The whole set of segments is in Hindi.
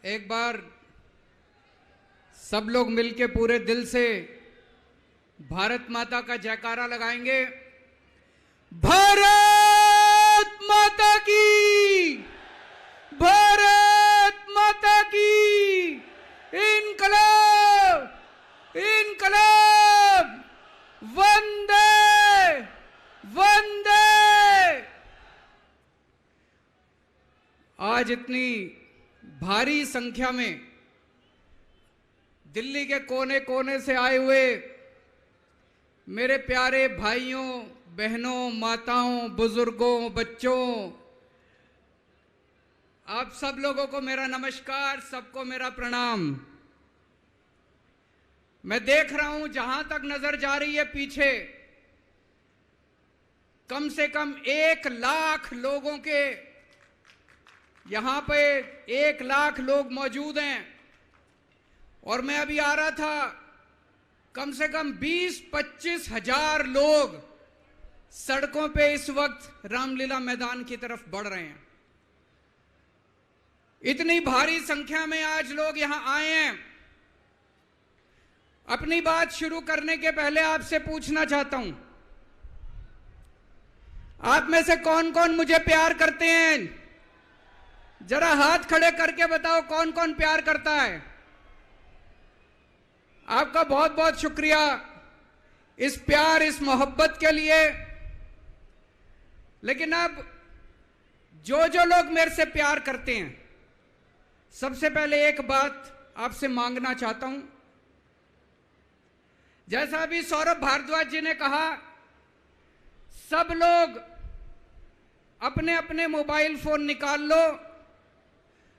एक बार सब लोग मिलके पूरे दिल से भारत माता का जयकारा लगाएंगे। भारत माता की, भारत माता की, इनकलाब, इनकलाब, वंदे वंदे। आज इतनी भारी संख्या में दिल्ली के कोने कोने से आए हुए मेरे प्यारे भाइयों, बहनों, माताओं, बुजुर्गों, बच्चों, आप सब लोगों को मेरा नमस्कार, सबको मेरा प्रणाम। मैं देख रहा हूं जहां तक नजर जा रही है पीछे कम से कम 1 लाख लोगों के यहां पे 1 लाख लोग मौजूद हैं। और मैं अभी आ रहा था, कम से कम 20-25 हजार लोग सड़कों पे इस वक्त रामलीला मैदान की तरफ बढ़ रहे हैं। इतनी भारी संख्या में आज लोग यहां आए हैं। अपनी बात शुरू करने के पहले आपसे पूछना चाहता हूं, आप में से कौन कौन मुझे प्यार करते हैं? जरा हाथ खड़े करके बताओ कौन कौन प्यार करता है। आपका बहुत बहुत शुक्रिया इस प्यार, इस मोहब्बत के लिए। लेकिन अब जो लोग मेरे से प्यार करते हैं, सबसे पहले एक बात आपसे मांगना चाहता हूं। जैसा अभी सौरभ भारद्वाज जी ने कहा, सब लोग अपने अपने मोबाइल फोन निकाल लो।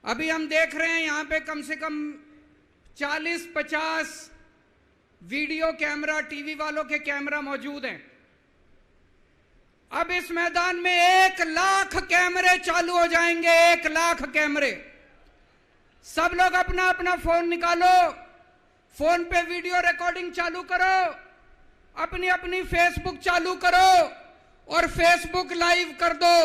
अभी हम देख रहे हैं यहां पे कम से कम 40-50 वीडियो कैमरा, टीवी वालों के कैमरा मौजूद हैं। अब इस मैदान में 1 लाख कैमरे चालू हो जाएंगे, 1 लाख कैमरे। सब लोग अपना अपना फोन निकालो, फोन पे वीडियो रिकॉर्डिंग चालू करो, अपनी अपनी फेसबुक चालू करो और फेसबुक लाइव कर दो।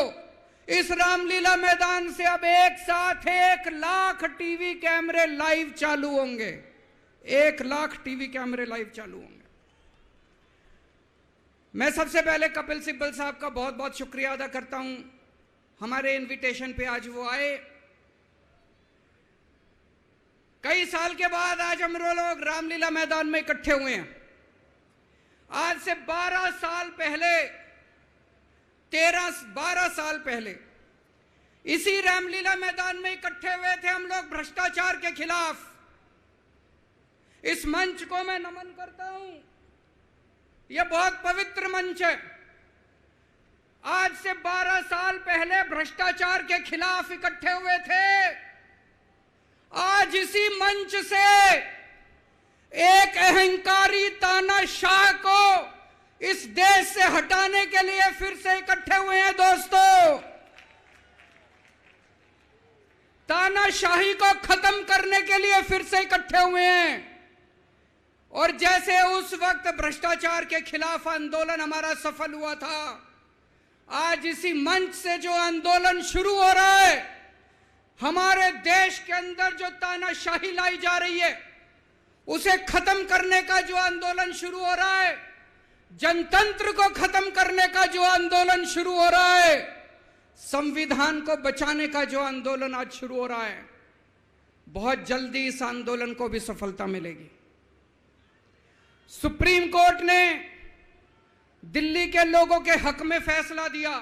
इस रामलीला मैदान से अब एक साथ 1 लाख टीवी कैमरे लाइव चालू होंगे। 1 लाख टीवी कैमरे लाइव चालू होंगे। मैं सबसे पहले कपिल सिब्बल साहब का बहुत बहुत शुक्रिया अदा करता हूं। हमारे इनविटेशन पे आज वो आए। कई साल के बाद आज हम लोग रामलीला मैदान में इकट्ठे हुए हैं। आज से 12 साल पहले, 12 साल पहले इसी रामलीला मैदान में इकट्ठे हुए थे हम लोग भ्रष्टाचार के खिलाफ। इस मंच को मैं नमन करता हूं, यह बहुत पवित्र मंच है। आज से 12 साल पहले भ्रष्टाचार के खिलाफ इकट्ठे हुए थे। आज इसी मंच से एक अहंकारी तानाशाह को इस देश से हटाने के लिए फिर से इकट्ठे हुए हैं। दोस्तों, तानाशाही को खत्म करने के लिए फिर से इकट्ठे हुए हैं। और जैसे उस वक्त भ्रष्टाचार के खिलाफ आंदोलन हमारा सफल हुआ था, आज इसी मंच से जो आंदोलन शुरू हो रहा है, हमारे देश के अंदर जो तानाशाही लाई जा रही है उसे खत्म करने का जो आंदोलन शुरू हो रहा है, जनतंत्र को खत्म करने का जो आंदोलन शुरू हो रहा है, संविधान को बचाने का जो आंदोलन आज शुरू हो रहा है, बहुत जल्दी इस आंदोलन को भी सफलता मिलेगी। सुप्रीम कोर्ट ने दिल्ली के लोगों के हक में फैसला दिया।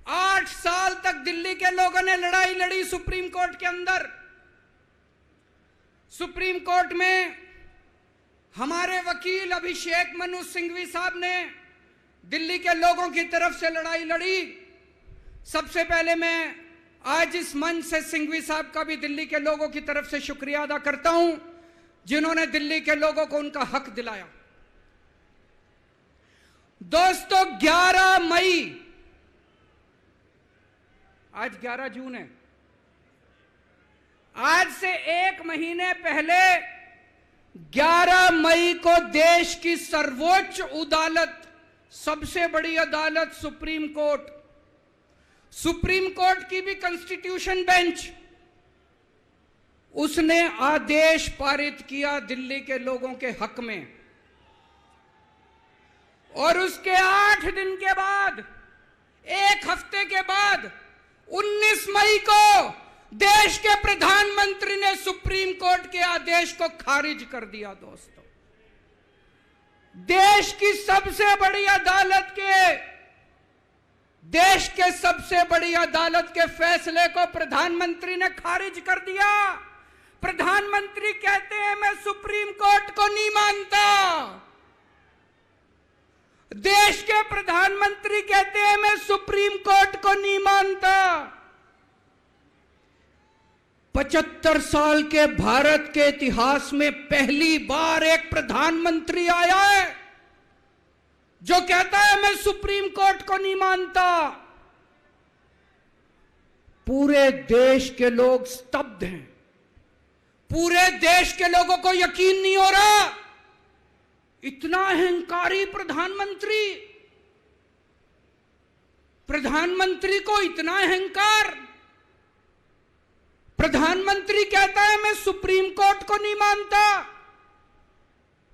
8 साल तक दिल्ली के लोगों ने लड़ाई लड़ी सुप्रीम कोर्ट के अंदर। सुप्रीम कोर्ट में हमारे वकील अभिषेक मनु सिंघवी साहब ने दिल्ली के लोगों की तरफ से लड़ाई लड़ी। सबसे पहले मैं आज इस मंच से सिंघवी साहब का भी दिल्ली के लोगों की तरफ से शुक्रिया अदा करता हूं, जिन्होंने दिल्ली के लोगों को उनका हक दिलाया। दोस्तों, 11 मई, आज 11 जून है, आज से 1 महीने पहले 11 मई को देश की सर्वोच्च अदालत, सबसे बड़ी अदालत सुप्रीम कोर्ट की भी कॉन्स्टिट्यूशन बेंच उसने आदेश पारित किया दिल्ली के लोगों के हक में, और उसके 8 दिन के बाद, 1 हफ्ते के बाद 19 मई को देश के प्रधानमंत्री ने सुप्रीम कोर्ट के आदेश को खारिज कर दिया। दोस्तों, देश की सबसे बड़ी अदालत के फैसले को प्रधानमंत्री ने खारिज कर दिया। प्रधानमंत्री कहते हैं मैं सुप्रीम कोर्ट को नहीं मानता। देश के प्रधानमंत्री कहते हैं मैं सुप्रीम कोर्ट को नहीं मानता। 75 साल के भारत के इतिहास में पहली बार एक प्रधानमंत्री आया है जो कहता है मैं सुप्रीम कोर्ट को नहीं मानता। पूरे देश के लोग स्तब्ध हैं। पूरे देश के लोगों को यकीन नहीं हो रहा, इतना अहंकारी प्रधानमंत्री को इतना अहंकार। प्रधानमंत्री कहता है मैं सुप्रीम कोर्ट को नहीं मानता।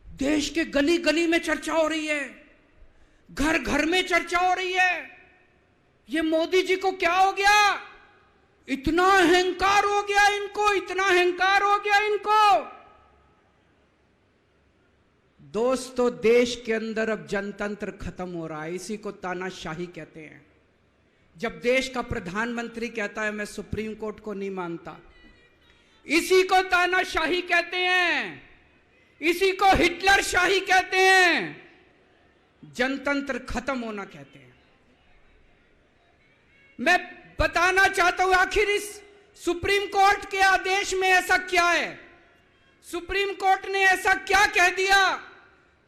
देश के गली गली में चर्चा हो रही है, घर घर में चर्चा हो रही है, ये मोदी जी को क्या हो गया, इतना अहंकार हो गया इनको, इतना अहंकार हो गया इनको। दोस्तों, देश के अंदर अब जनतंत्र खत्म हो रहा है। इसी को तानाशाही कहते हैं। जब देश का प्रधानमंत्री कहता है मैं सुप्रीम कोर्ट को नहीं मानता, इसी को तानाशाही कहते हैं, इसी को हिटलर शाही कहते हैं, जनतंत्र खत्म होना कहते हैं। मैं बताना चाहता हूं आखिर इस सुप्रीम कोर्ट के आदेश में ऐसा क्या है। सुप्रीम कोर्ट ने ऐसा क्या कह दिया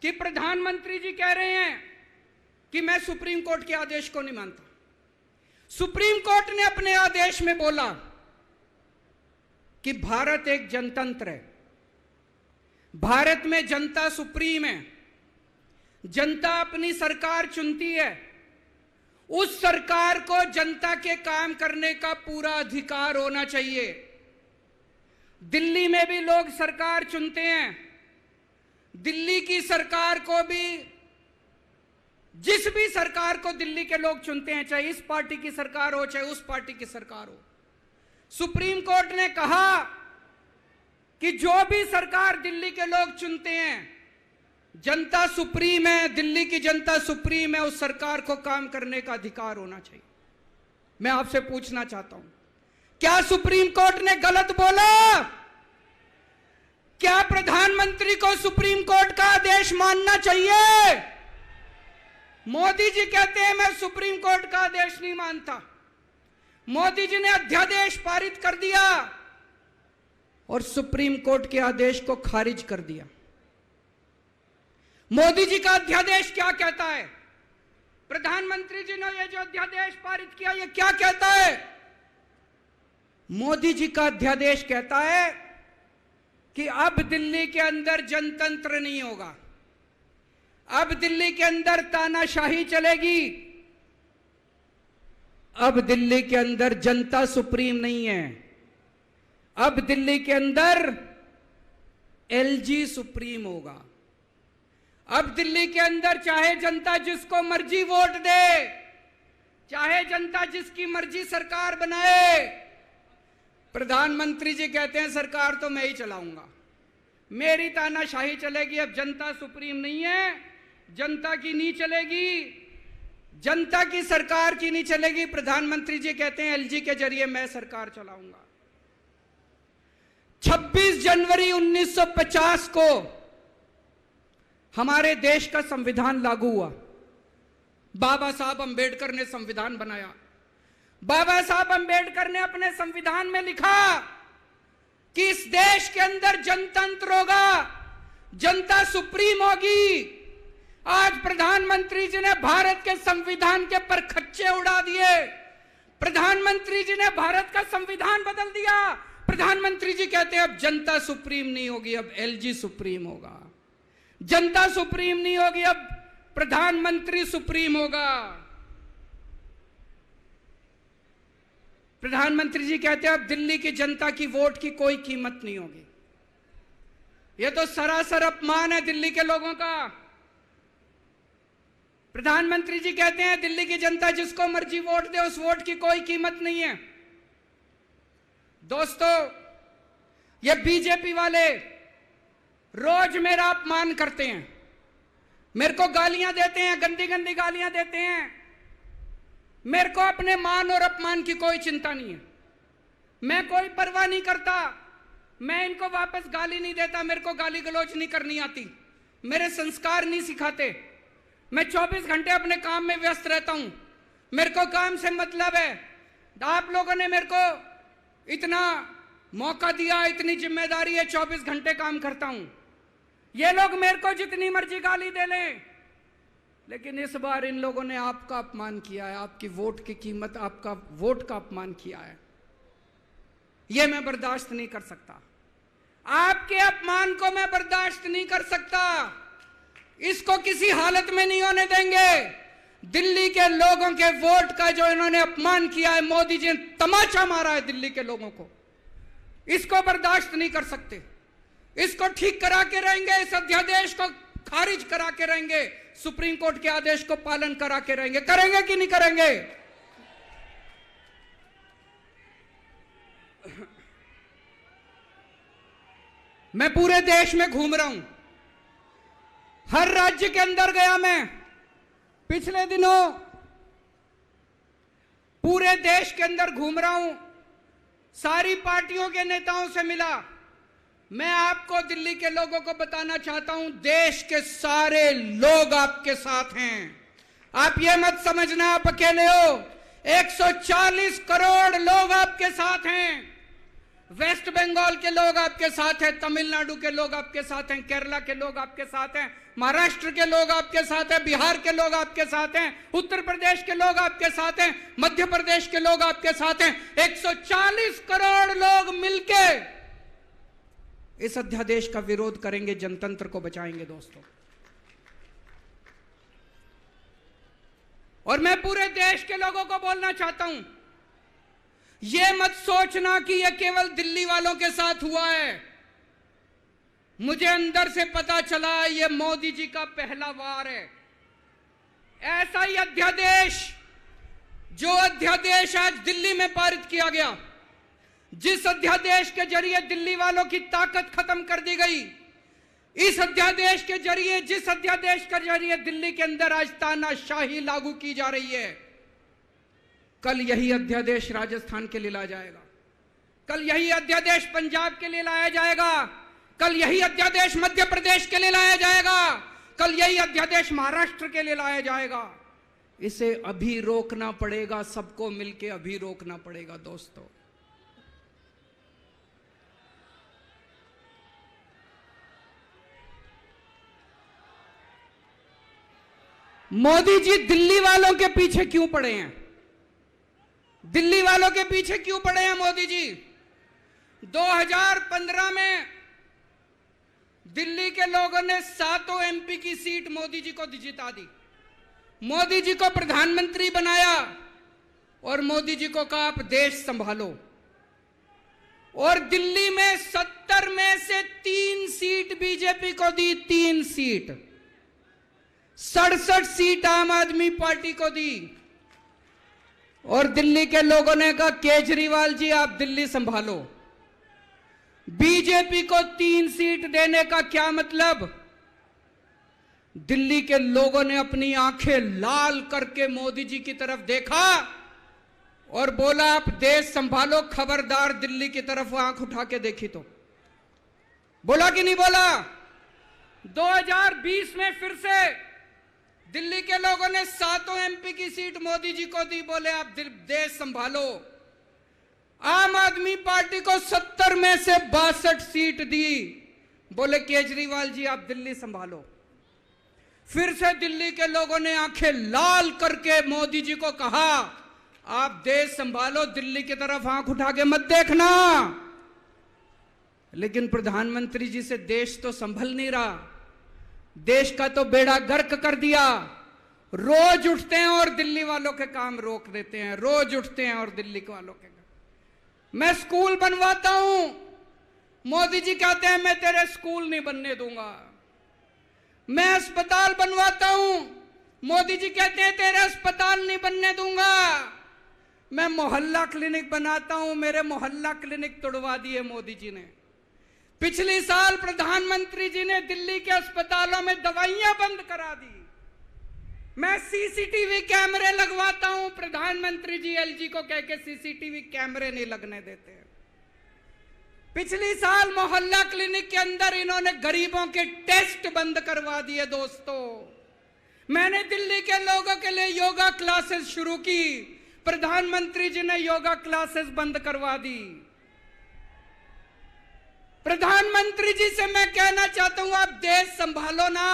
कि प्रधानमंत्री जी कह रहे हैं कि मैं सुप्रीम कोर्ट के आदेश को नहीं मानता। सुप्रीम कोर्ट ने अपने आदेश में बोला कि भारत एक जनतंत्र है, भारत में जनता सुप्रीम है, जनता अपनी सरकार चुनती है, उस सरकार को जनता के काम करने का पूरा अधिकार होना चाहिए। दिल्ली में भी लोग सरकार चुनते हैं, दिल्ली की सरकार को भी, जिस भी सरकार को दिल्ली के लोग चुनते हैं, चाहे इस पार्टी की सरकार हो चाहे उस पार्टी की सरकार हो, सुप्रीम कोर्ट ने कहा कि जो भी सरकार दिल्ली के लोग चुनते हैं, जनता सुप्रीम है, दिल्ली की जनता सुप्रीम है, उस सरकार को काम करने का अधिकार होना चाहिए। मैं आपसे पूछना चाहता हूं, क्या सुप्रीम कोर्ट ने गलत बोला? क्या प्रधानमंत्री को सुप्रीम कोर्ट का आदेश मानना चाहिए? मोदी जी कहते हैं मैं सुप्रीम कोर्ट का आदेश नहीं मानता। मोदी जी ने अध्यादेश पारित कर दिया और सुप्रीम कोर्ट के आदेश को खारिज कर दिया। मोदी जी का अध्यादेश क्या कहता है? प्रधानमंत्री जी ने यह जो अध्यादेश पारित किया, यह क्या कहता है? मोदी जी का अध्यादेश कहता है कि अब दिल्ली के अंदर जनतंत्र नहीं होगा, अब दिल्ली के अंदर तानाशाही चलेगी, अब दिल्ली के अंदर जनता सुप्रीम नहीं है, अब दिल्ली के अंदर एलजी सुप्रीम होगा। अब दिल्ली के अंदर चाहे जनता जिसको मर्जी वोट दे, चाहे जनता जिसकी मर्जी सरकार बनाए, प्रधानमंत्री जी कहते हैं सरकार तो मैं ही चलाऊंगा, मेरी तानाशाही चलेगी। अब जनता सुप्रीम नहीं है, जनता की नहीं चलेगी, जनता की सरकार की नहीं चलेगी। प्रधानमंत्री जी कहते हैं एलजी के जरिए मैं सरकार चलाऊंगा। 26 जनवरी 1950 को हमारे देश का संविधान लागू हुआ। बाबा साहब अंबेडकर ने संविधान बनाया। बाबा साहब अंबेडकर ने अपने संविधान में लिखा कि इस देश के अंदर जनतंत्र होगा, जनता सुप्रीम होगी। आज प्रधानमंत्री जी ने भारत के संविधान के परखच्चे उड़ा दिए। प्रधानमंत्री जी ने भारत का संविधान बदल दिया। प्रधानमंत्री जी कहते हैं अब जनता सुप्रीम नहीं होगी, अब एलजी सुप्रीम होगा। जनता सुप्रीम नहीं होगी, अब प्रधानमंत्री सुप्रीम होगा। प्रधानमंत्री जी कहते हैं अब दिल्ली की जनता की वोट की कोई कीमत नहीं होगी। यह तो सरासर अपमान है दिल्ली के लोगों का। प्रधानमंत्री जी कहते हैं दिल्ली की जनता जिसको मर्जी वोट दे, उस वोट की कोई कीमत नहीं है। दोस्तों, ये बीजेपी वाले रोज मेरा अपमान करते हैं, मेरे को गालियां देते हैं, गंदी गंदी गालियां देते हैं। मेरे को अपने मान और अपमान की कोई चिंता नहीं है, मैं कोई परवाह नहीं करता। मैं इनको वापस गाली नहीं देता, मेरे को गाली गलौज नहीं करनी आती, मेरे संस्कार नहीं सिखाते। मैं 24 घंटे अपने काम में व्यस्त रहता हूं, मेरे को काम से मतलब है। आप लोगों ने मेरे को इतना मौका दिया, इतनी जिम्मेदारी है, 24 घंटे काम करता हूं। ये लोग मेरे को जितनी मर्जी गाली दे लें, लेकिन इस बार इन लोगों ने आपका अपमान किया है, आपकी वोट की कीमत, आपका वोट का अपमान किया है। यह मैं बर्दाश्त नहीं कर सकता, आपके अपमान को मैं बर्दाश्त नहीं कर सकता। इसको किसी हालत में नहीं होने देंगे। दिल्ली के लोगों के वोट का जो इन्होंने अपमान किया है, मोदी जी ने तमाचा मारा है दिल्ली के लोगों को, इसको बर्दाश्त नहीं कर सकते। इसको ठीक करा के रहेंगे, इस अध्यादेश को खारिज करा के रहेंगे, सुप्रीम कोर्ट के आदेश को पालन करा के रहेंगे। करेंगे कि नहीं करेंगे? मैं पूरे देश में घूम रहा हूं, हर राज्य के अंदर गया। मैं पिछले दिनों पूरे देश के अंदर घूम रहा हूं, सारी पार्टियों के नेताओं से मिला। मैं आपको दिल्ली के लोगों को बताना चाहता हूं, देश के सारे लोग आपके साथ हैं। आप ये मत समझना आप अकेले हो, 140 करोड़ लोग आपके साथ हैं। वेस्ट बंगाल के लोग आपके साथ हैं, तमिलनाडु के लोग आपके साथ हैं, केरला के लोग आपके साथ हैं, महाराष्ट्र के लोग आपके साथ हैं, बिहार के लोग आपके साथ हैं, उत्तर प्रदेश के लोग आपके साथ हैं, मध्य प्रदेश के लोग आपके साथ हैं। 140 करोड़ लोग मिलके इस अध्यादेश का विरोध करेंगे, जनतंत्र को बचाएंगे दोस्तों। और मैं पूरे देश के लोगों को बोलना चाहता हूं, यह मत सोचना कि यह केवल दिल्ली वालों के साथ हुआ है। मुझे अंदर से पता चला यह मोदी जी का पहला वार है। ऐसा ही अध्यादेश, जो अध्यादेश आज दिल्ली में पारित किया गया, जिस अध्यादेश के जरिए दिल्ली वालों की ताकत खत्म कर दी गई, इस अध्यादेश के जरिए, जिस अध्यादेश के जरिए दिल्ली के अंदर आज तानाशाही लागू की जा रही है, कल यही अध्यादेश राजस्थान के लिए लाया जाएगा, कल यही अध्यादेश पंजाब के लिए लाया जाएगा, कल यही अध्यादेश मध्य प्रदेश के लिए लाया जाएगा, कल यही अध्यादेश महाराष्ट्र के लिए लाया जाएगा। इसे अभी रोकना पड़ेगा, सबको मिलकर अभी रोकना पड़ेगा दोस्तों। मोदी जी दिल्ली वालों के पीछे क्यों पड़े हैं? दिल्ली वालों के पीछे क्यों पड़े हैं मोदी जी? 2015 में दिल्ली के लोगों ने 7 एमपी की सीट मोदी जी को जिता दी, मोदी जी को प्रधानमंत्री बनाया और मोदी जी को कहा आप देश संभालो। और दिल्ली में 70 में से 3 सीट बीजेपी को दी, 3 सीट, 67 सीट आम आदमी पार्टी को दी। और दिल्ली के लोगों ने कहा केजरीवाल जी आप दिल्ली संभालो। बीजेपी को 3 सीट देने का क्या मतलब? दिल्ली के लोगों ने अपनी आंखें लाल करके मोदी जी की तरफ देखा और बोला आप देश संभालो, खबरदार दिल्ली की तरफ आंख उठा के देखी तो। बोला कि नहीं बोला? 2020 में फिर से दिल्ली के लोगों ने 7 एमपी की सीट मोदी जी को दी, बोले आप देश संभालो। आम आदमी पार्टी को 70 में से 62 सीट दी, बोले केजरीवाल जी आप दिल्ली संभालो। फिर से दिल्ली के लोगों ने आंखें लाल करके मोदी जी को कहा आप देश संभालो, दिल्ली की तरफ आंख उठा के मत देखना। लेकिन प्रधानमंत्री जी से देश तो संभल नहीं रहा, देश का तो बेड़ा गर्क कर दिया। रोज उठते हैं और दिल्ली वालों के काम रोक देते हैं, रोज उठते हैं और दिल्ली वालों के काम। मैं स्कूल बनवाता हूं, मोदी जी कहते हैं मैं तेरे स्कूल नहीं बनने दूंगा। मैं अस्पताल बनवाता हूं, मोदी जी कहते हैं तेरे अस्पताल नहीं बनने दूंगा। मैं मोहल्ला क्लिनिक बनाता हूं, मेरे मोहल्ला क्लिनिक तोड़वा दिए मोदी जी ने। पिछले साल प्रधानमंत्री जी ने दिल्ली के अस्पतालों में दवाइयां बंद करा दी। मैं सीसीटीवी कैमरे लगवाता हूं, प्रधानमंत्री जी एलजी को कह के सीसीटीवी कैमरे नहीं लगने देते। पिछले साल मोहल्ला क्लिनिक के अंदर इन्होंने गरीबों के टेस्ट बंद करवा दिए। दोस्तों, मैंने दिल्ली के लोगों के लिए योगा क्लासेस शुरू की, प्रधानमंत्री जी ने योगा क्लासेस बंद करवा दी। प्रधानमंत्री जी से मैं कहना चाहता हूं, आप देश संभालो ना,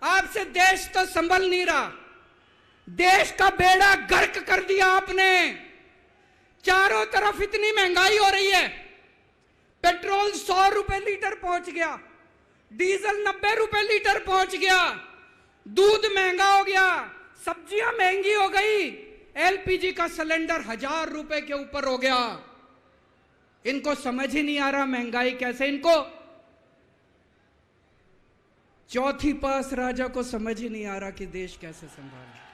आपसे देश तो संभल नहीं रहा। देश का बेड़ा गर्क कर दिया आपने। चारों तरफ इतनी महंगाई हो रही है, पेट्रोल 100 रुपए लीटर पहुंच गया, डीजल 90 रुपए लीटर पहुंच गया, दूध महंगा हो गया, सब्जियां महंगी हो गई, एलपीजी का सिलेंडर 1000 रुपए के ऊपर हो गया। इनको समझ ही नहीं आ रहा महंगाई कैसे, इनको चौथी पास राजा को समझ ही नहीं आ रहा कि देश कैसे संभाले।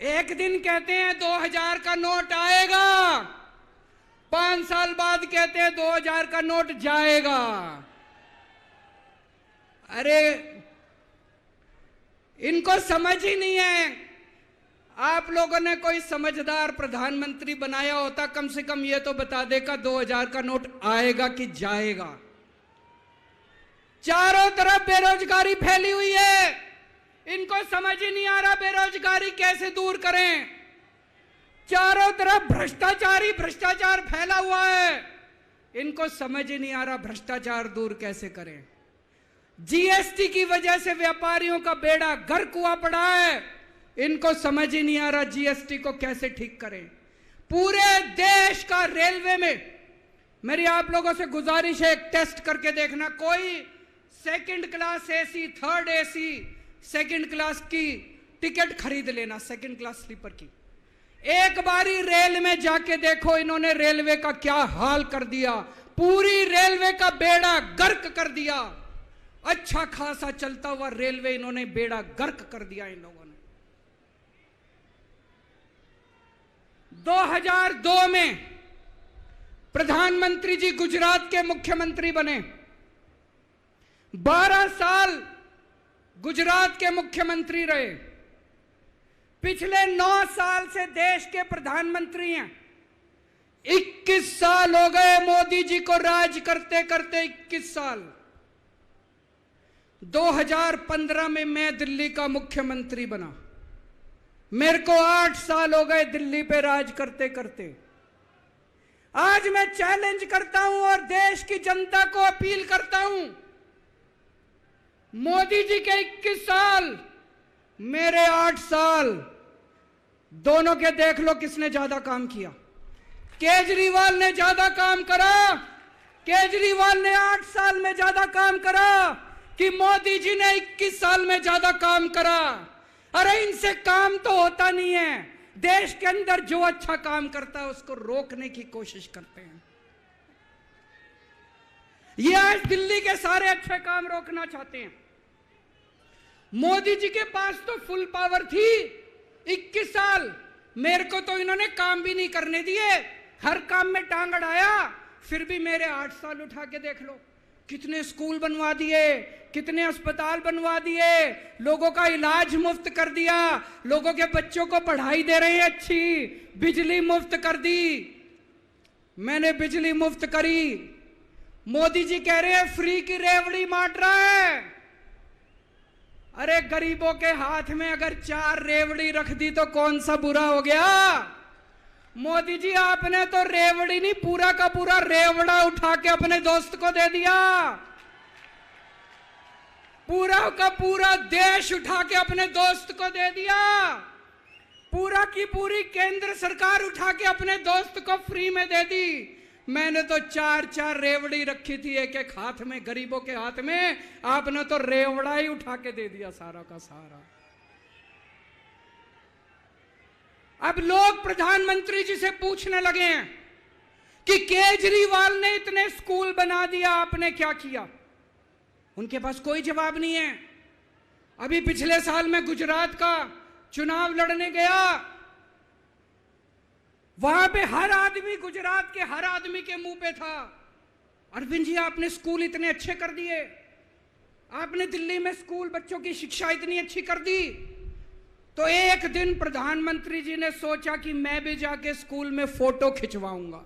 एक दिन कहते हैं 2000 का नोट आएगा, 5 साल बाद कहते हैं 2000 का नोट जाएगा। अरे इनको समझ ही नहीं है। आप लोगों ने कोई समझदार प्रधानमंत्री बनाया होता, कम से कम ये तो बता देगा 2000 का नोट आएगा कि जाएगा। चारों तरफ बेरोजगारी फैली हुई है, इनको समझ ही नहीं आ रहा बेरोजगारी कैसे दूर करें। चारों तरफ भ्रष्टाचारी भ्रष्टाचार फैला हुआ है, इनको समझ ही नहीं आ रहा भ्रष्टाचार दूर कैसे करें। जीएसटी की वजह से व्यापारियों का बेड़ा गर्क हुआ पड़ा है, इनको समझ ही नहीं आ रहा जीएसटी को कैसे ठीक करें। पूरे देश का रेलवे में मेरी आप लोगों से गुजारिश है, एक टेस्ट करके देखना। कोई second class AC, third AC, second class की टिकट खरीद लेना, सेकंड क्लास स्लीपर की। एक बारी रेल में जाके देखो इन्होंने रेलवे का क्या हाल कर दिया। पूरी रेलवे का बेड़ा गर्क कर दिया। अच्छा खासा चलता हुआ रेलवे इन्होंने बेड़ा गर्क कर दिया इन लोगों ने। 2002 में प्रधानमंत्री जी गुजरात के मुख्यमंत्री बने, 12 साल गुजरात के मुख्यमंत्री रहे। पिछले 9 साल से देश के प्रधानमंत्री हैं। 21 साल हो गए मोदी जी को राज करते करते, 21 साल। 2015 में मैं दिल्ली का मुख्यमंत्री बना, मेरे को 8 साल हो गए दिल्ली पे राज करते करते। आज मैं चैलेंज करता हूं और देश की जनता को अपील करता हूं, मोदी जी के 21 साल, मेरे 8 साल, दोनों के देख लो किसने ज्यादा काम किया। केजरीवाल ने ज्यादा काम करा, केजरीवाल ने 8 साल में ज्यादा काम करा कि मोदी जी ने 21 साल में ज्यादा काम करा। अरे इनसे काम तो होता नहीं है। देश के अंदर जो अच्छा काम करता है उसको रोकने की कोशिश करते हैं। ये आज दिल्ली के सारे अच्छे काम रोकना चाहते हैं। मोदी जी के पास तो फुल पावर थी 21 साल, मेरे को तो इन्होंने काम भी नहीं करने दिए, हर काम में टांग अड़ाया। फिर भी मेरे 8 साल उठा के देख लो, कितने स्कूल बनवा दिए, कितने अस्पताल बनवा दिए, लोगों का इलाज मुफ्त कर दिया, लोगों के बच्चों को पढ़ाई दे रहे हैं अच्छी, बिजली मुफ्त कर दी। मैंने बिजली मुफ्त करी। मोदी जी कह रहे हैं फ्री की रेवड़ी बांट रहा है। अरे गरीबों के हाथ में अगर 4 रेवड़ी रख दी तो कौन सा बुरा हो गया। मोदी जी आपने तो रेवड़ी नहीं, पूरा का पूरा रेवड़ा उठा के अपने दोस्त को दे दिया। पूरा का पूरा देश उठा के अपने दोस्त को दे दिया। पूरा की पूरी केंद्र सरकार उठा के अपने दोस्त को फ्री में दे दी। मैंने तो 4-4 रेवड़ी रखी थी एक एक हाथ में, गरीबों के हाथ में, आपने तो रेवड़ा ही उठा के दे दिया सारा का सारा। अब लोग प्रधानमंत्री जी से पूछने लगे हैं कि केजरीवाल ने इतने स्कूल बना दिया, आपने क्या किया? उनके पास कोई जवाब नहीं है। अभी पिछले साल मैं गुजरात का चुनाव लड़ने गया, वहां पे हर आदमी, गुजरात के हर आदमी के मुंह पे था, अरविंद जी आपने स्कूल इतने अच्छे कर दिए, आपने दिल्ली में स्कूल बच्चों की शिक्षा इतनी अच्छी कर दी। तो एक दिन प्रधानमंत्री जी ने सोचा कि मैं भी जाके स्कूल में फोटो खिंचवाऊंगा।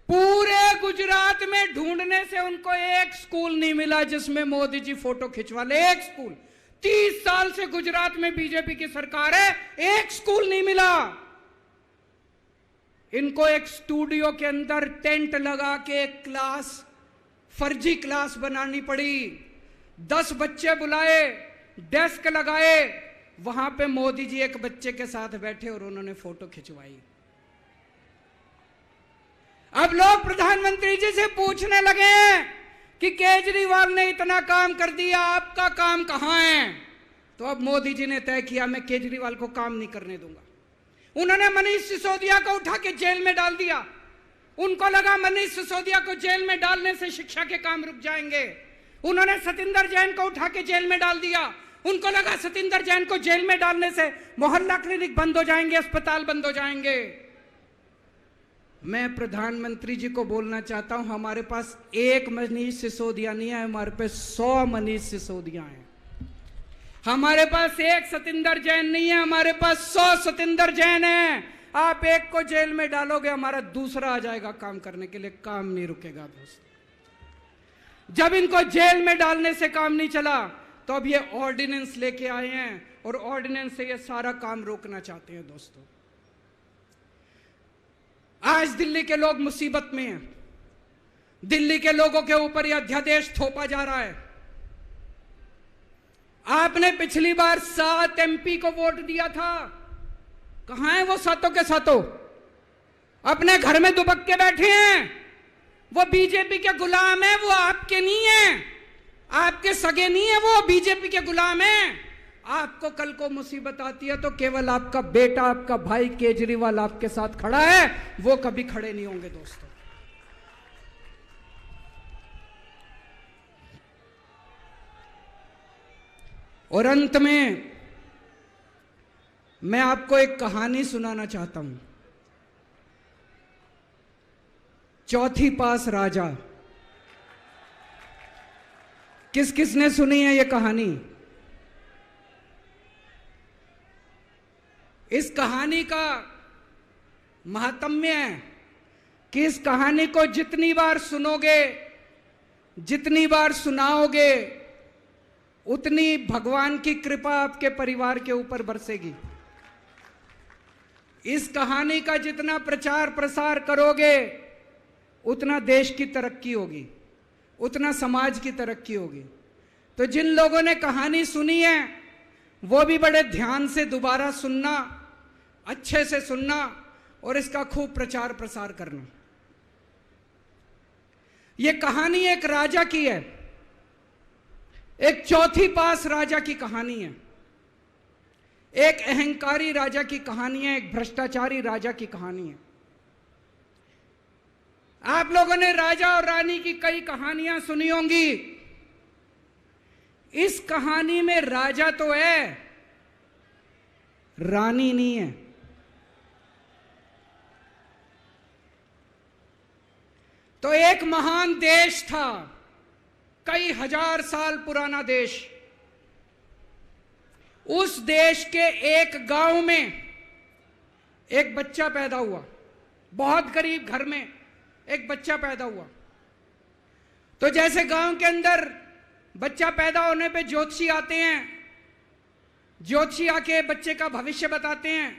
पूरे गुजरात में ढूंढने से उनको एक स्कूल नहीं मिला जिसमें मोदी जी फोटो खिंचवा ले। एक स्कूल, 30 साल से गुजरात में बीजेपी की सरकार है, एक स्कूल नहीं मिला। इनको एक स्टूडियो के अंदर टेंट लगा के एक क्लास, फर्जी क्लास बनानी पड़ी। 10 बच्चे बुलाए, डेस्क लगाए, वहां पे मोदी जी एक बच्चे के साथ बैठे और उन्होंने फोटो खिंचवाई। अब लोग प्रधानमंत्री जी से पूछने लगे हैं कि केजरीवाल ने इतना काम कर दिया, आपका काम कहां है? तो अब मोदी जी ने तय किया मैं केजरीवाल को काम नहीं करने दूंगा। उन्होंने मनीष सिसोदिया को उठा के जेल में डाल दिया। उनको लगा मनीष सिसोदिया को जेल में डालने से शिक्षा के काम रुक जाएंगे। उन्होंने सतिंदर जैन को उठा के जेल में डाल दिया। उनको लगा सतिंदर जैन को जेल में डालने से मोहल्ला क्लिनिक बंद हो जाएंगे, अस्पताल बंद हो जाएंगे। मैं प्रधानमंत्री जी को बोलना चाहता हूं, हमारे पास एक मनीष सिसोदिया नहीं है, हमारे पास 100 मनीष सिसोदिया हैं। हमारे पास एक सतिंदर जैन नहीं है, हमारे पास 100 सतिंदर जैन हैं। आप एक को जेल में डालोगे, हमारा दूसरा आ जाएगा काम करने के लिए, काम नहीं रुकेगा दोस्तों। जब इनको जेल में डालने से काम नहीं चला तो अब ये ऑर्डिनेंस लेके आए हैं और ऑर्डिनेंस से ये सारा काम रोकना चाहते हैं दोस्तों। आज दिल्ली के लोग मुसीबत में हैं। दिल्ली के लोगों के ऊपर यह अध्यादेश थोपा जा रहा है। आपने पिछली बार 7 MP को वोट दिया था, कहां है वो सातों के सातों? अपने घर में दुबक के बैठे हैं। वो बीजेपी के गुलाम है, वो आपके नहीं है, आपके सगे नहीं है, वो बीजेपी के गुलाम हैं। आपको कल को मुसीबत आती है तो केवल आपका बेटा, आपका भाई केजरीवाल आपके साथ खड़ा है, वो कभी खड़े नहीं होंगे दोस्तों। और अंत में मैं आपको एक कहानी सुनाना चाहता हूं। चौथी पास राजा, किस किसने सुनी है ये कहानी? इस कहानी का महात्म्य है कि इस कहानी को जितनी बार सुनोगे, जितनी बार सुनाओगे, उतनी भगवान की कृपा आपके परिवार के ऊपर बरसेगी। इस कहानी का जितना प्रचार प्रसार करोगे, उतना देश की तरक्की होगी, उतना समाज की तरक्की होगी। तो जिन लोगों ने कहानी सुनी है वो भी बड़े ध्यान से दोबारा सुनना, अच्छे से सुनना और इसका खूब प्रचार प्रसार करना। यह कहानी एक राजा की है, एक चौथी पास राजा की कहानी है, एक अहंकारी राजा की कहानी है, एक भ्रष्टाचारी राजा की कहानी है। आप लोगों ने राजा और रानी की कई कहानियां सुनी होंगी। इस कहानी में राजा तो है, रानी नहीं है। तो एक महान देश था, कई हजार साल पुराना देश। उस देश के एक गांव में एक बच्चा पैदा हुआ, बहुत गरीब घर में एक बच्चा पैदा हुआ। तो जैसे गांव के अंदर बच्चा पैदा होने पे ज्योतिषी आते हैं, ज्योतिषी आके बच्चे का भविष्य बताते हैं,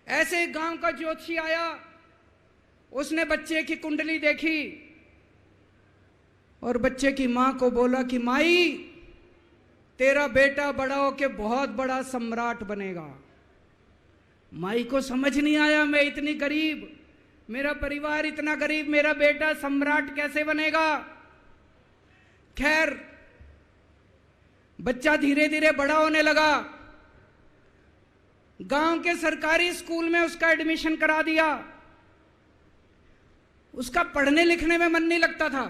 ऐसे गांव का ज्योतिषी आया, उसने बच्चे की कुंडली देखी और बच्चे की मां को बोला कि माई, तेरा बेटा बड़ा होके बहुत बड़ा सम्राट बनेगा। माई को समझ नहीं आया, मैं इतनी गरीब, मेरा परिवार इतना गरीब, मेरा बेटा सम्राट कैसे बनेगा। खैर बच्चा धीरे धीरे बड़ा होने लगा। गांव के सरकारी स्कूल में उसका एडमिशन करा दिया। उसका पढ़ने लिखने में मन नहीं लगता था।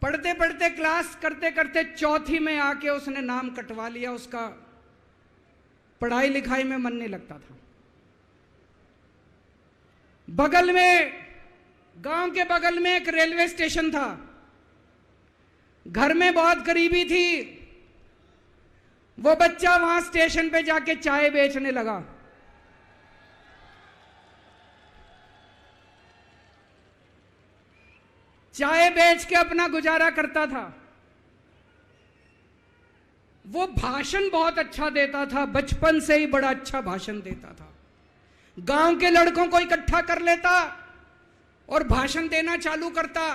पढ़ते पढ़ते क्लास करते करते चौथी में आके उसने नाम कटवा लिया। उसका पढ़ाई लिखाई में मन नहीं लगता था। बगल में, गांव के बगल में एक रेलवे स्टेशन था। घर में बहुत गरीबी थी। वो बच्चा वहां स्टेशन पे जाके चाय बेचने लगा। चाय बेच के अपना गुजारा करता था। वो भाषण बहुत अच्छा देता था, बचपन से ही बड़ा अच्छा भाषण देता था। गांव के लड़कों को इकट्ठा कर लेता और भाषण देना चालू करता।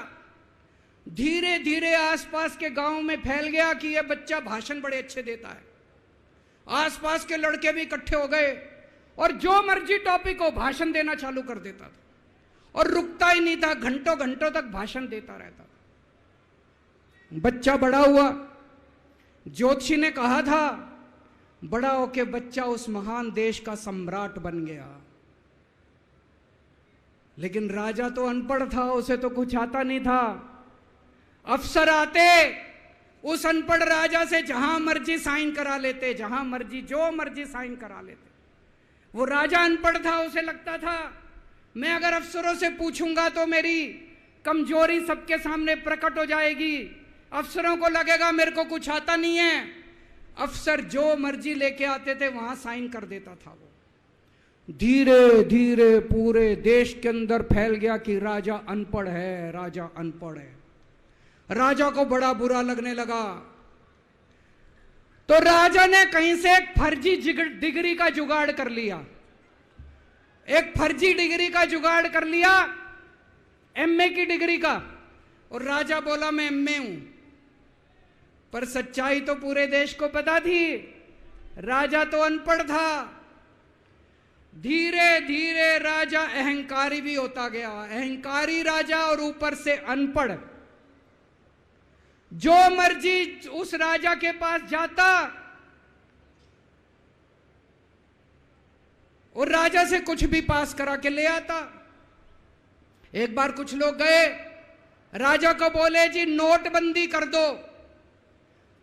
धीरे धीरे आसपास के गांव में फैल गया कि यह बच्चा भाषण बड़े अच्छे देता है। आसपास के लड़के भी इकट्ठे हो गए और जो मर्जी टॉपिक हो भाषण देना चालू कर देता था और रुकता ही नहीं था। घंटों घंटों तक भाषण देता रहता था। बच्चा बड़ा हुआ। ज्योतिषी ने कहा था बड़ा होके बच्चा उस महान देश का सम्राट बन गया। लेकिन राजा तो अनपढ़ था, उसे तो कुछ आता नहीं था। अफसर आते, उस अनपढ़ राजा से जहां मर्जी साइन करा लेते, जहां मर्जी जो मर्जी साइन करा लेते। वो राजा अनपढ़ था, उसे लगता था मैं अगर अफसरों से पूछूंगा तो मेरी कमजोरी सबके सामने प्रकट हो जाएगी। अफसरों को लगेगा मेरे को कुछ आता नहीं है। अफसर जो मर्जी लेके आते थे वहां साइन कर देता था। वो धीरे धीरे पूरे देश के अंदर फैल गया कि राजा अनपढ़ है, राजा अनपढ़ है। राजा को बड़ा बुरा लगने लगा। तो राजा ने कहीं से एक फर्जी डिग्री का जुगाड़ कर लिया। एक फर्जी डिग्री का जुगाड़ कर लिया, एमए की डिग्री का। और राजा बोला मैं एमए हूं। पर सच्चाई तो पूरे देश को पता थी, राजा तो अनपढ़ था। धीरे धीरे राजा अहंकारी भी होता गया। अहंकारी राजा और ऊपर से अनपढ़। जो मर्जी उस राजा के पास जाता और राजा से कुछ भी पास करा के ले आता। एक बार कुछ लोग गए, राजा को बोले जी नोटबंदी कर दो।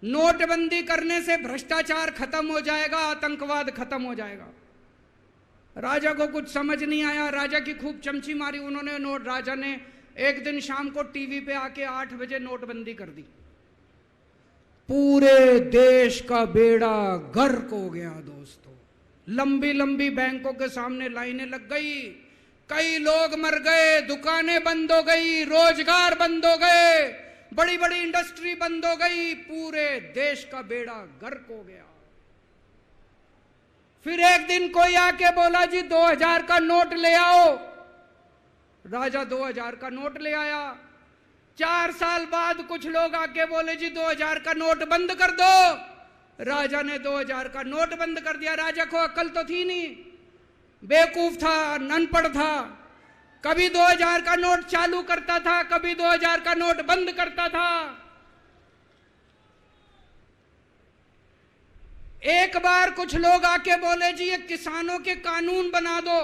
नोटबंदी करने से भ्रष्टाचार खत्म हो जाएगा, आतंकवाद खत्म हो जाएगा। राजा को कुछ समझ नहीं आया। राजा की खूब चमची मारी उन्होंने। राजा ने एक दिन शाम को टीवी पे आके 8 बजे नोटबंदी कर दी। पूरे देश का बेड़ा गर्क हो गया दोस्तों। लंबी लंबी बैंकों के सामने लाइनें लग गई। कई लोग मर गए, दुकानें बंद हो गई, रोजगार बंद हो गए, बड़ी बड़ी इंडस्ट्री बंद हो गई। पूरे देश का बेड़ा गर्क हो गया। फिर एक दिन कोई आके बोला जी 2000 का नोट ले आओ। राजा 2000 का नोट ले आया। 4 साल बाद कुछ लोग आके बोले जी 2000 का नोट बंद कर दो। राजा ने 2000 का नोट बंद कर दिया। राजा को अक्ल तो थी नहीं, बेवकूफ था, अनपढ़ था। कभी 2000 का नोट चालू करता था, कभी 2000 का नोट बंद करता था। एक बार कुछ लोग आके बोले जी ये किसानों के कानून बना दो,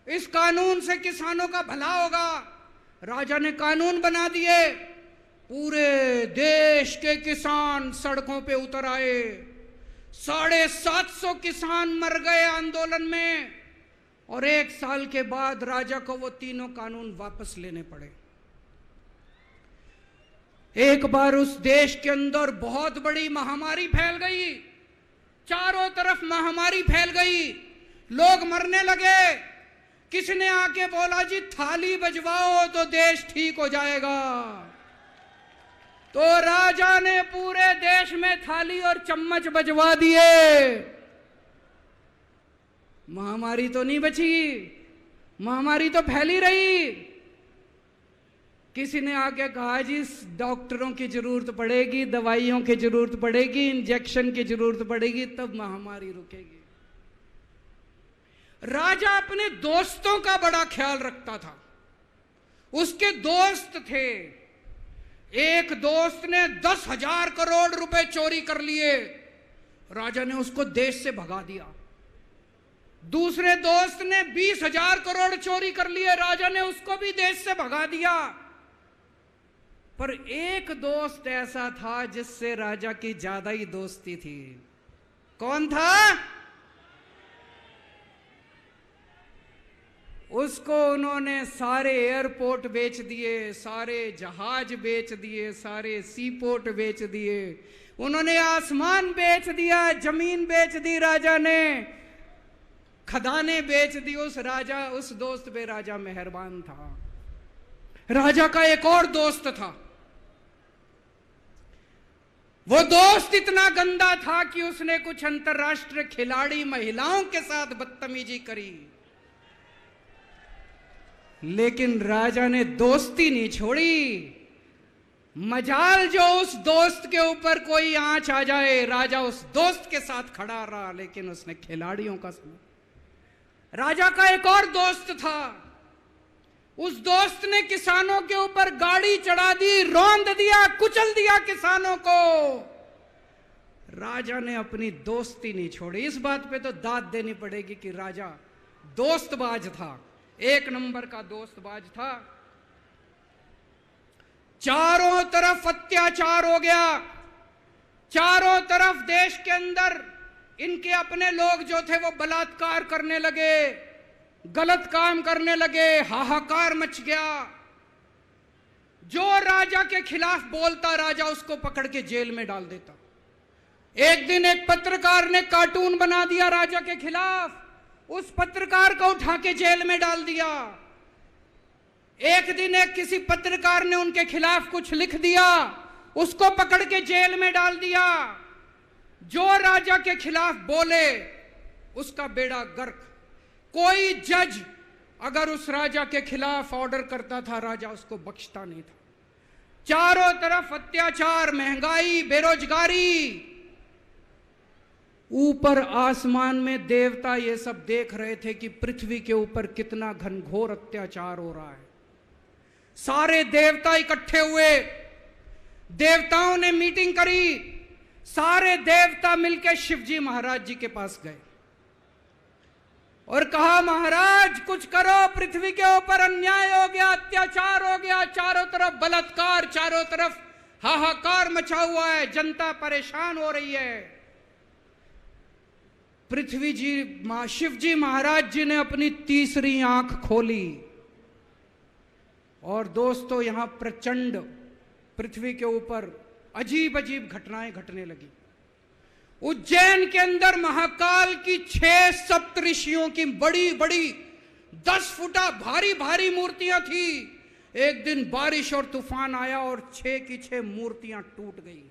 इस कानून से किसानों का भला होगा। राजा ने कानून बना दिए। पूरे देश के किसान सड़कों पे उतर आए। 750 किसान मर गए आंदोलन में। और 1 साल के बाद राजा को वो तीनों कानून वापस लेने पड़े। एक बार उस देश के अंदर बहुत बड़ी महामारी फैल गई। चारों तरफ महामारी फैल गई, लोग मरने लगे। किसने आके बोला जी थाली बजवाओ तो देश ठीक हो जाएगा। तो राजा ने पूरे देश में थाली और चम्मच बजवा दिए। महामारी तो नहीं बची, महामारी तो फैली रही। किसी ने आके कहा जी डॉक्टरों की जरूरत पड़ेगी, दवाइयों की जरूरत पड़ेगी, इंजेक्शन की जरूरत पड़ेगी, तब महामारी रुकेगी। राजा अपने दोस्तों का बड़ा ख्याल रखता था। उसके दोस्त थे। एक दोस्त ने 10,000 करोड़ रुपए चोरी कर लिए राजा ने उसको देश से भगा दिया। दूसरे दोस्त ने 20,000 करोड़ चोरी कर लिए, राजा ने उसको भी देश से भगा दिया। पर एक दोस्त ऐसा था जिससे राजा की ज्यादा ही दोस्ती थी। कौन था? उसको उन्होंने सारे एयरपोर्ट बेच दिए, सारे जहाज बेच दिए, सारे सीपोर्ट बेच दिए, उन्होंने आसमान बेच दिया, जमीन बेच दी राजा ने, खदानें बेच दी। उस दोस्त पे राजा मेहरबान था। राजा का एक और दोस्त था। वो दोस्त इतना गंदा था कि उसने कुछ अंतर्राष्ट्रीय खिलाड़ी महिलाओं के साथ बदतमीजी करी, लेकिन राजा ने दोस्ती नहीं छोड़ी। मजाल जो उस दोस्त के ऊपर कोई आंच आ जाए, राजा उस दोस्त के साथ खड़ा रहा, लेकिन उसने खिलाड़ियों का सुना। राजा का एक और दोस्त था। उस दोस्त ने किसानों के ऊपर गाड़ी चढ़ा दी, रौंद दिया, कुचल दिया किसानों को। राजा ने अपनी दोस्ती नहीं छोड़ी। इस बात पे तो दाद देनी पड़ेगी कि राजा दोस्तबाज था, एक नंबर का दोस्तबाज था। चारों तरफ अत्याचार हो गया, चारों तरफ देश के अंदर इनके अपने लोग जो थे वो बलात्कार करने लगे, गलत काम करने लगे, हाहाकार मच गया। जो राजा के खिलाफ बोलता, राजा उसको पकड़ के जेल में डाल देता। एक दिन एक पत्रकार ने कार्टून बना दिया राजा के खिलाफ, उस पत्रकार को उठा के जेल में डाल दिया। एक दिन एक किसी पत्रकार ने उनके खिलाफ कुछ लिख दिया, उसको पकड़ के जेल में डाल दिया। जो राजा के खिलाफ बोले उसका बेड़ा गर्क। कोई जज अगर उस राजा के खिलाफ ऑर्डर करता था, राजा उसको बख्शता नहीं था। चारों तरफ अत्याचार, महंगाई, बेरोजगारी। ऊपर आसमान में देवता ये सब देख रहे थे कि पृथ्वी के ऊपर कितना घनघोर अत्याचार हो रहा है। सारे देवता इकट्ठे हुए, देवताओं ने मीटिंग करी। सारे देवता मिलकर शिवजी महाराज जी के पास गए और कहा, महाराज कुछ करो, पृथ्वी के ऊपर अन्याय हो गया, अत्याचार हो गया, चारों तरफ बलात्कार, चारों तरफ हाहाकार मचा हुआ है, जनता परेशान हो रही है। पृथ्वी जी, शिवजी महाराज जी ने अपनी तीसरी आंख खोली और दोस्तों यहां प्रचंड पृथ्वी के ऊपर अजीब अजीब घटनाएं घटने लगी। उज्जैन के अंदर महाकाल की 6 सप्तऋषियों की बड़ी बड़ी 10 फुटा भारी भारी मूर्तियां थी। एक दिन बारिश और तूफान आया और 6 की 6 मूर्तियां टूट गई।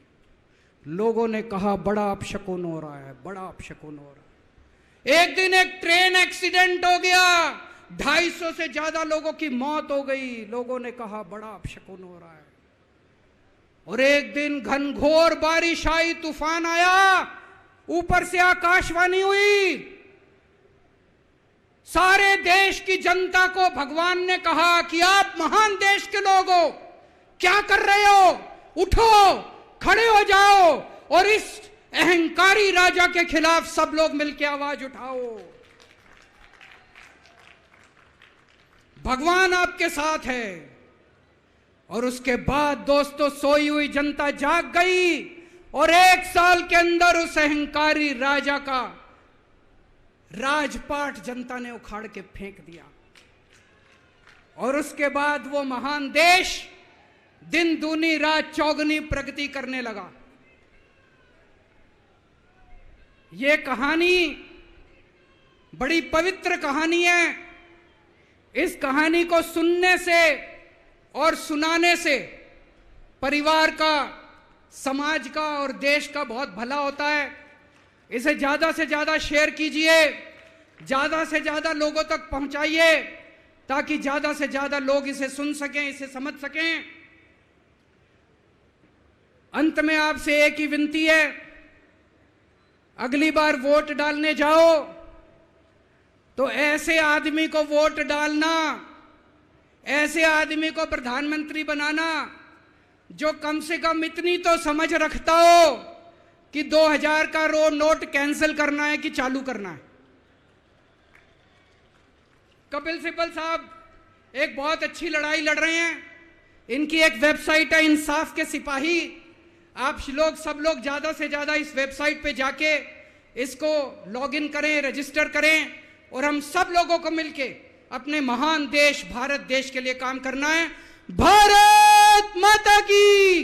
लोगों ने कहा बड़ा अपशकुन हो रहा है, बड़ा अपशकुन हो रहा है। एक दिन एक ट्रेन एक्सीडेंट हो गया, 250 से ज्यादा लोगों की मौत हो गई। लोगों ने कहा बड़ा अपशकुन हो रहा है। और एक दिन घनघोर बारिश आई, तूफान आया, ऊपर से आकाशवाणी हुई। सारे देश की जनता को भगवान ने कहा कि आप महान देश के लोग हो, क्या कर रहे हो, उठो, खड़े हो जाओ और इस अहंकारी राजा के खिलाफ सब लोग मिलकर आवाज उठाओ। भगवान आपके साथ है। और उसके बाद दोस्तों सोई हुई जनता जाग गई और 1 साल के अंदर उस अहंकारी राजा का राजपाट जनता ने उखाड़ के फेंक दिया। और उसके बाद वो महान देश दिन दूनी रात चौगुनी प्रगति करने लगा। ये कहानी बड़ी पवित्र कहानी है। इस कहानी को सुनने से और सुनाने से परिवार का, समाज का और देश का बहुत भला होता है। इसे ज्यादा से ज्यादा शेयर कीजिए, ज्यादा से ज्यादा लोगों तक पहुंचाइए ताकि ज्यादा से ज्यादा लोग इसे सुन सकें, इसे समझ सकें। अंत में आपसे एक ही विनती है, अगली बार वोट डालने जाओ तो ऐसे आदमी को वोट डालना, ऐसे आदमी को प्रधानमंत्री बनाना जो कम से कम इतनी तो समझ रखता हो कि 2000 का नोट कैंसिल करना है कि चालू करना है। कपिल सिब्बल साहब एक बहुत अच्छी लड़ाई लड़ रहे हैं। इनकी एक वेबसाइट है इंसाफ के सिपाही। आप लोग सब लोग ज्यादा से ज्यादा इस वेबसाइट पे जाके इसको लॉगिन करें, रजिस्टर करें और हम सब लोगों को मिलके अपने महान देश भारत देश के लिए काम करना है। भारत माता की।